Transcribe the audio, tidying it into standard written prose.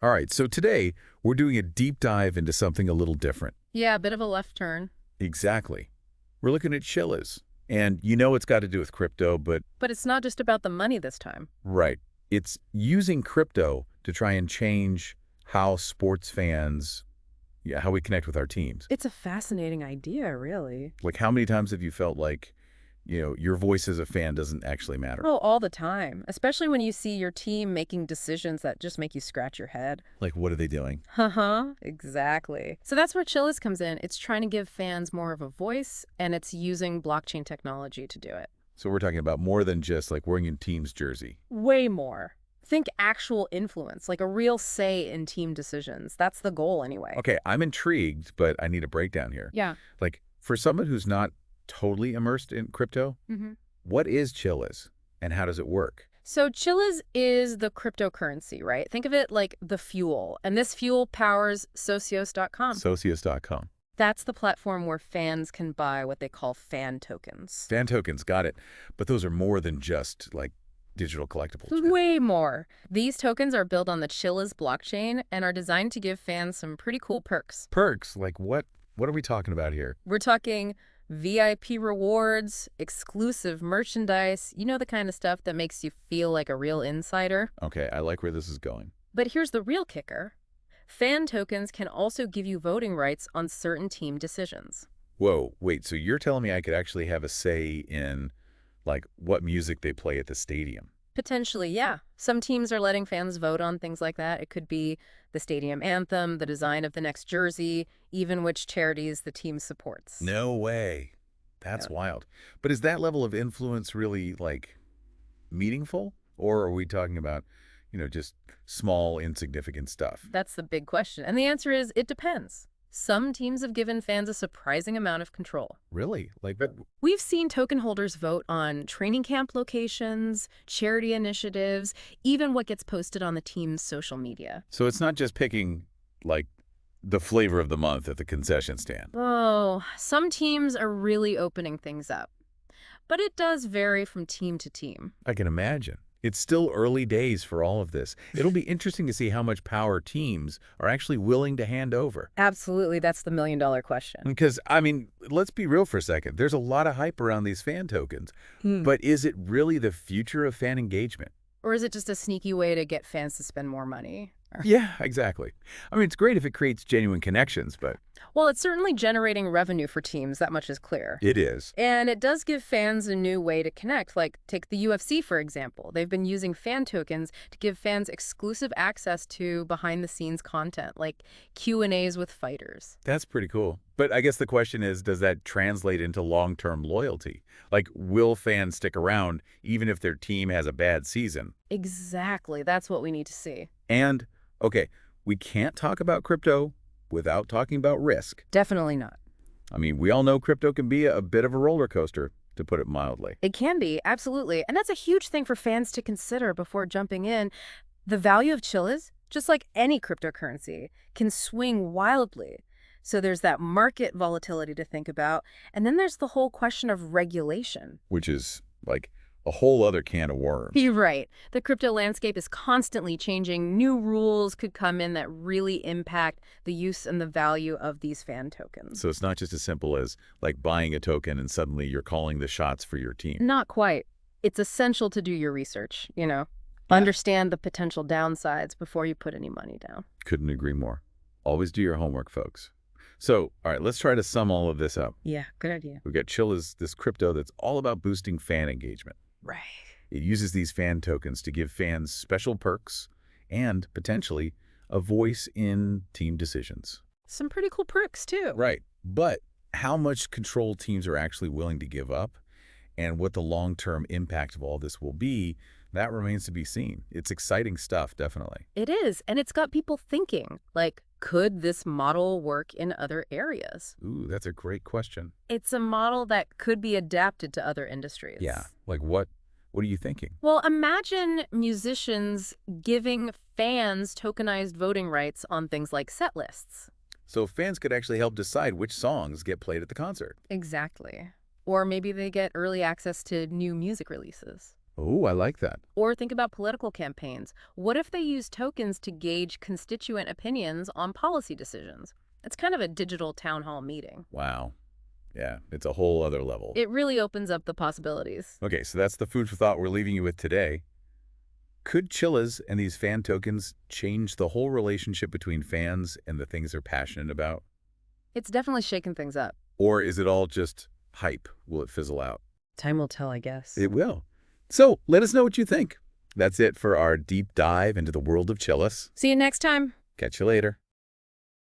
All right, so today we're doing a deep dive into something a little different. Yeah, a bit of a left turn. Exactly. We're looking at Chiliz. And you know it's got to do with crypto, but But it's not just about the money this time. right. It's using crypto to try and change how sports fans, yeah, how we connect with our teams. It's a fascinating idea, really. Like how many times have you felt like, your voice as a fan doesn't actually matter? Oh, all the time. Especially when you see your team making decisions that just make you scratch your head. Like what are they doing? Uh-huh, exactly. So that's where Chiliz comes in. It's trying to give fans more of a voice, and it's using blockchain technology to do it. So we're talking about more than just like wearing a team's jersey. Way more. Think actual influence, like a real say in team decisions. That's the goal anyway. Okay, I'm intrigued, but I need a breakdown here. Yeah. Like for someone who's not totally immersed in crypto, what is Chiliz and how does it work? So Chiliz is the cryptocurrency, right? Think of it like the fuel. And this fuel powers Socios.com. Socios.com. That's the platform where fans can buy what they call fan tokens. Fan tokens, got it. But those are more than just like digital collectibles. Way more. These tokens are built on the Chiliz blockchain and are designed to give fans some pretty cool perks. Perks, like what are we talking about here? We're talking VIP rewards, exclusive merchandise, you know, the kind of stuff that makes you feel like a real insider. Okay, I like where this is going. But here's the real kicker. Fan tokens can also give you voting rights on certain team decisions. Whoa, wait, so you're telling me I could actually have a say in like what music they play at the stadium? Potentially, yeah. Some teams are letting fans vote on things like that. It could be the stadium anthem, the design of the next jersey, even which charities the team supports. No way. That's Yeah. wild. But is that level of influence really like meaningful? Or are we talking about, just small, insignificant stuff? That's the big question. And the answer is it depends. Some teams have given fans a surprising amount of control. Really? We've seen token holders vote on training camp locations, charity initiatives, even what gets posted on the team's social media. So it's not just picking like the flavor of the month at the concession stand. Oh, some teams are really opening things up. But it does vary from team to team. I can imagine. It's still early days for all of this. It'll be interesting to see how much power teams are actually willing to hand over. Absolutely, that's the million-dollar question. Because, let's be real for a second. There's a lot of hype around these fan tokens. But is it really the future of fan engagement? Or is it just a sneaky way to get fans to spend more money? Yeah, exactly. It's great if it creates genuine connections, but Well, it's certainly generating revenue for teams, that much is clear. it is. And it does give fans a new way to connect. Like, take the UFC, for example. They've been using fan tokens to give fans exclusive access to behind-the-scenes content, like Q&As with fighters. That's pretty cool. But I guess the question is, does that translate into long-term loyalty? Like, will fans stick around even if their team has a bad season? Exactly. That's what we need to see. And, okay, we can't talk about crypto without talking about risk. Definitely not. We all know crypto can be a bit of a roller coaster, to put it mildly. It can be, absolutely. And that's a huge thing for fans to consider before jumping in. The value of Chiliz, just like any cryptocurrency, can swing wildly. So there's that market volatility to think about. And then there's the whole question of regulation. Which is, like, a whole other can of worms. You're right. The crypto landscape is constantly changing. New rules could come in that really impact the use and the value of these fan tokens. So it's not just as simple as, like, buying a token and suddenly you're calling the shots for your team. Not quite. It's essential to do your research, Yeah. Understand the potential downsides before you put any money down. Couldn't agree more. Always do your homework, folks. So, all right, let's try to sum all of this up. Yeah, good idea. We've got Chiliz, this crypto that's all about boosting fan engagement. Right. It uses these fan tokens to give fans special perks and, potentially, a voice in team decisions. Some pretty cool perks, too. Right. But how much control teams are actually willing to give up and what the long-term impact of all this will be, that remains to be seen. It's exciting stuff, definitely. It is, and it's got people thinking, like, could this model work in other areas? Ooh, that's a great question. It's a model that could be adapted to other industries. Yeah. Like what are you thinking? Well, imagine musicians giving fans tokenized voting rights on things like set lists. So fans could actually help decide which songs get played at the concert. Exactly. Or maybe they get early access to new music releases. Oh, I like that. Or think about political campaigns. What if they use tokens to gauge constituent opinions on policy decisions? It's kind of a digital town hall meeting. Wow. Yeah, it's a whole other level. It really opens up the possibilities. Okay, so that's the food for thought we're leaving you with today. Could Chiliz and these fan tokens change the whole relationship between fans and the things they're passionate about? It's definitely shaken things up. Or is it all just hype? Will it fizzle out? Time will tell, I guess. It will. So let us know what you think. That's it for our deep dive into the world of Chiliz. See you next time. Catch you later.